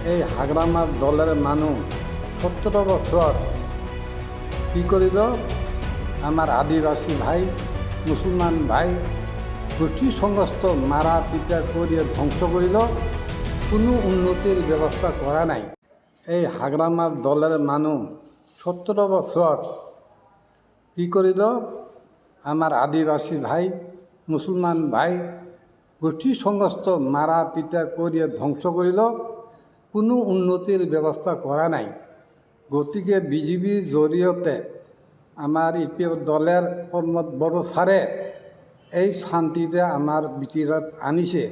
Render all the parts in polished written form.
এই হাগ্রামার দলের মানুষ 17 বছর কি করিল আমার আদিবাসী ভাই মুসলমান ভাই গোষ্ঠী সংঘর্ষ মারা পিটা করিয়ে ধ্বংস করিল, কোনো উন্নতির ব্যবস্থা করা নাই। এই হাগ্রামার দলের মানুষ 17 বছর কি করিল আমার আদিবাসী ভাই মুসলমান ভাই গোষ্ঠী সংঘর্ষ মারা পিটা করিয়ে ধ্বংস করিল, কোনো উন্নতির ব্যবস্থা করা নাই। গতিকে বিজেপির জৰিয়তে আমাৰ ইপিএফ দলেৰ প্ৰমোদ বড় সাৰে এই শান্তিতে আমাৰ বিটিৰাত আনিছে।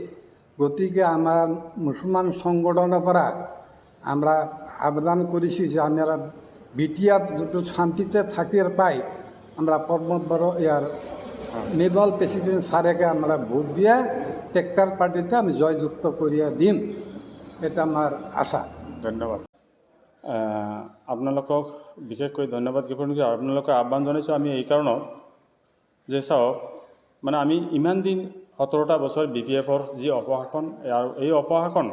গতিকে আমাৰ মুসলমান সংগঠনেৰ পৰা আমরা আবেদন করেছি যে আমরা বিটিআর যত শান্তিতে থাকির পাই আমরা প্রমোদ বড় ইয়ার নির্মল প্রেসিডেন্ট সারেকে আমরা ভোট দিয়ে ট্রেক্টর পার্টিতে আমি জয়যুক্ত করিয়া দিম, এটা আমার আশা। ধন্যবাদ। আপোনালোকক বিশেষকৈ ধন্যবাদ জ্ঞাপন কৰি আপোনালোকক আহ্বান জনাইছোঁ আমি এই কাৰণত যে চাওক, মানে আমি ইমান দিন 17টা বছৰ BPFৰ যি অপশাসন আৰু এই অপশাসন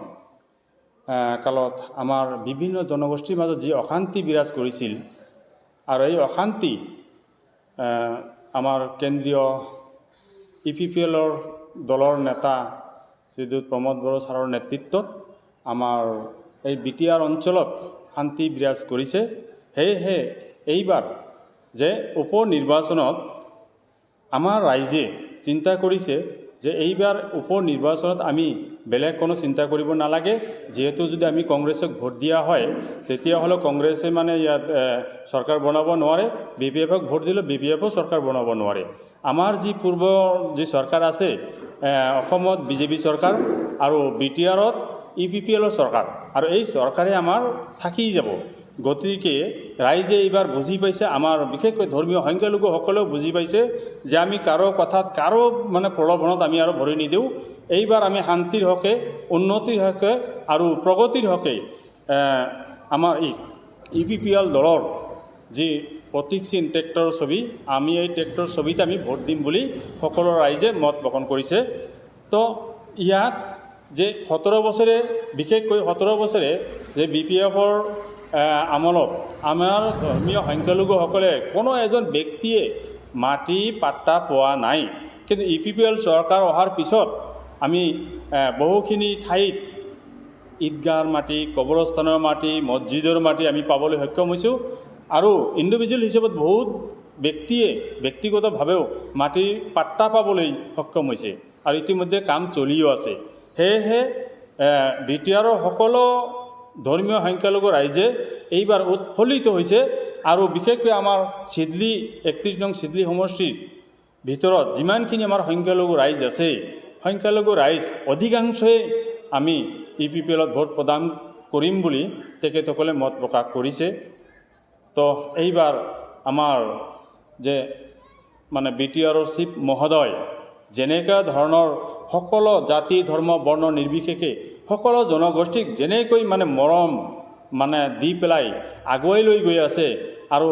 কালত আমাৰ বিভিন্ন জনগোষ্ঠীৰ মাজত যি অশান্তি বিৰাজ কৰিছিল আৰু এই অশান্তি আমাৰ কেন্দ্ৰীয় EPPLৰ দলৰ নেতা শ্ৰীযুত প্ৰমোদ বড়ো ছাৰৰ নেতৃত্বত আমাৰ এই BTR অঞ্চলত শান্তি বিৰাজ কৰিছে। সেয়েহে এইবাৰ যে উপ নিৰ্বাচনত আমাৰ ৰাইজে চিন্তা কৰিছে যে এইবাৰ উপ নিৰ্বাচনত আমি বেলেগ কোনো চিন্তা কৰিব নালাগে, যিহেতু যদি আমি কংগ্ৰেছক ভোট দিয়া হয় তেতিয়াহ'লে কংগ্ৰেছে মানে ইয়াত চৰকাৰ বনাব নোৱাৰে, BPFক ভোট দিলে BPFও চৰকাৰ বনাব নোৱাৰে। আমাৰ যি পূৰ্ব যি চৰকাৰ আছে অসমত বিজেপি চৰকাৰ আৰু BTRত EPPLৰ চৰকাৰ, আৰু এই চৰকাৰে আমাৰ থাকি যাব। গতিকে ৰাইজে এইবাৰ বুজি পাইছে, আমাৰ বিশেষকৈ ধৰ্মীয় সংখ্যালঘুসকলেও বুজি পাইছে যে আমি কাৰো কথাত কাৰো মানে প্ৰলোভনত আমি আৰু ভৰি নিদিওঁ। এইবাৰ আমি শান্তিৰ হকে উন্নতিৰ হকে আৰু প্ৰগতিৰ হকে আমাৰ EPPL দলৰ যি প্ৰতীক চিন ট্ৰেক্টৰৰ ছবি, আমি এই ট্ৰেক্টৰ ছবিত আমি ভোট দিম বুলি সকলো ৰাইজে মত পোষণ কৰিছে। তো ইয়াত যে 17 বছৰে বিশেষকৈ 17 বছৰে যে BPFৰ আমলত আমাৰ ধৰ্মীয় সংখ্যালঘুসকলে কোনো এজন ব্যক্তিয়ে মাটি পাট্টা পোৱা নাই, কিন্তু EPPL চৰকাৰ অহাৰ পিছত আমি বহুখিনি ঠাইত ঈদগাহৰ মাটি, কবৰস্থানৰ মাটি, মছজিদৰ মাটি আমি পাবলৈ সক্ষম হৈছোঁ। আৰু ইণ্ডিভিজুৱেল হিচাপত বহুত ব্যক্তিয়ে ব্যক্তিগতভাৱেও মাটিৰ পাট্টা পাবলৈ সক্ষম হৈছে আৰু ইতিমধ্যে কাম চলিও আছে। সেয়েহে BTRৰ সকলো ধৰ্মীয় সংখ্যালঘু ৰাইজে এইবাৰ উৎফুল্লিত হৈছে। আৰু বিশেষকৈ আমাৰ চিডলি 31 নং চিডলি সমষ্টিৰ ভিতৰত যিমানখিনি আমাৰ সংখ্যালঘু ৰাইজ আছে, সংখ্যালঘু ৰাইজ অধিকাংশই আমি EPPLত ভোট প্ৰদান কৰিম বুলি তেখেতসকলে মত প্ৰকাশ কৰিছে। তো এইবাৰ আমাৰ যে মানে BTRৰ চিফ মহোদয় যেনেকুৱা ধৰণৰ সকলো জাতি ধৰ্ম বৰ্ণ নিৰ্বিশেষে সকলো জনগোষ্ঠীক যেনেকৈ মানে মৰম মানে দি পেলাই আগুৱাই লৈ গৈ আছে আৰু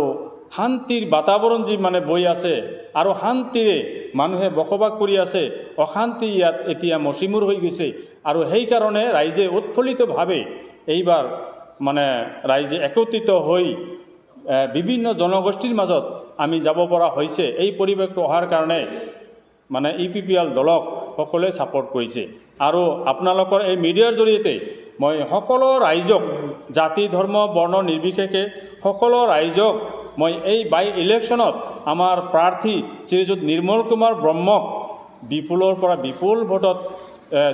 শান্তিৰ বাতাবৰণ যি মানে বৈ আছে আৰু শান্তিৰে মানুহে বসবাস কৰি আছে, অশান্তি ইয়াত এতিয়া মচিমূৰ হৈ গৈছে। আৰু সেইকাৰণে ৰাইজে উৎফুল্লিতভাৱে এইবাৰ মানে ৰাইজে একত্ৰিত হৈ বিভিন্ন জনগোষ্ঠীৰ মাজত আমি যাব পৰা হৈছে। এই পৰিৱেশটো অহাৰ কাৰণে মানে EPPL দলক সকলোৱে ছাপোৰ্ট কৰিছে। আৰু আপোনালোকৰ এই মিডিয়াৰ জৰিয়তে মই সকলো ৰাইজক জাতি ধৰ্ম বৰ্ণ নিৰ্বিশেষে সকলো ৰাইজক মই এই বাই ইলেকশ্যনত আমাৰ প্ৰাৰ্থী শ্ৰীযুত নিৰ্মল কুমাৰ ব্ৰহ্মক বিপুলৰ পৰা বিপুল ভোটত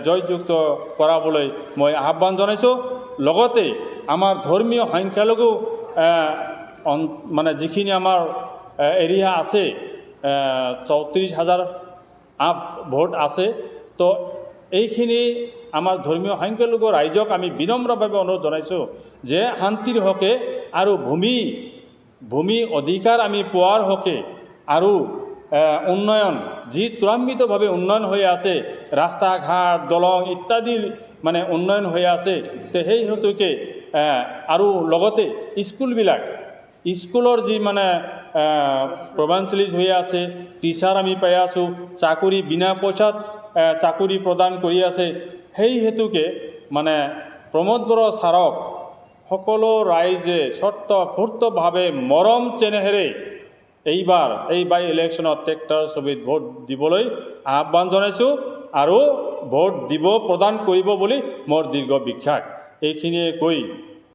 জয়যুক্ত কৰাবলৈ মই আহ্বান জনাইছোঁ। লগতে আমাৰ ধৰ্মীয় সংখ্যালঘু মানে যিখিনি আমাৰ এৰিয়া আছে 34,000 ভোট আছে, তো এইখিনি আমাৰ ধৰ্মীয় সংখ্যালঘু ৰাইজক আমি বিনম্ৰভাৱে অনুৰোধ জনাইছোঁ যে শান্তিৰ হকে আৰু ভূমি অধিকাৰ আমি পোৱাৰ হকে আৰু উন্নয়ন যি ত্বৰান্বিতভাৱে উন্নয়ন হৈ আছে, ৰাস্তা ঘাট দলং ইত্যাদি মানে উন্নয়ন হৈ আছে, সেই হেতুকে আৰু লগতে স্কুলৰ যি মানে প্ৰভাঞ্চলিজ হৈ আছে, টিচাৰ আমি পাই আছোঁ, চাকৰি বিনা পইচাত চাকৰি প্ৰদান কৰি আছে। সেই হেতুকে মানে প্ৰমোদ বড়ো ছাৰক সকলো ৰাইজে স্বতঃস্ফূৰ্তভাৱে মৰম চেনেহেৰে এইবাৰ এই বাই ইলেকশ্যনত ট্ৰেক্টৰ ছবিত ভোট দিবলৈ আহ্বান জনাইছোঁ আৰু ভোট দিব প্ৰদান কৰিব বুলি মোৰ দীৰ্ঘ বিশ্বাস। এইখিনিয়ে কৈ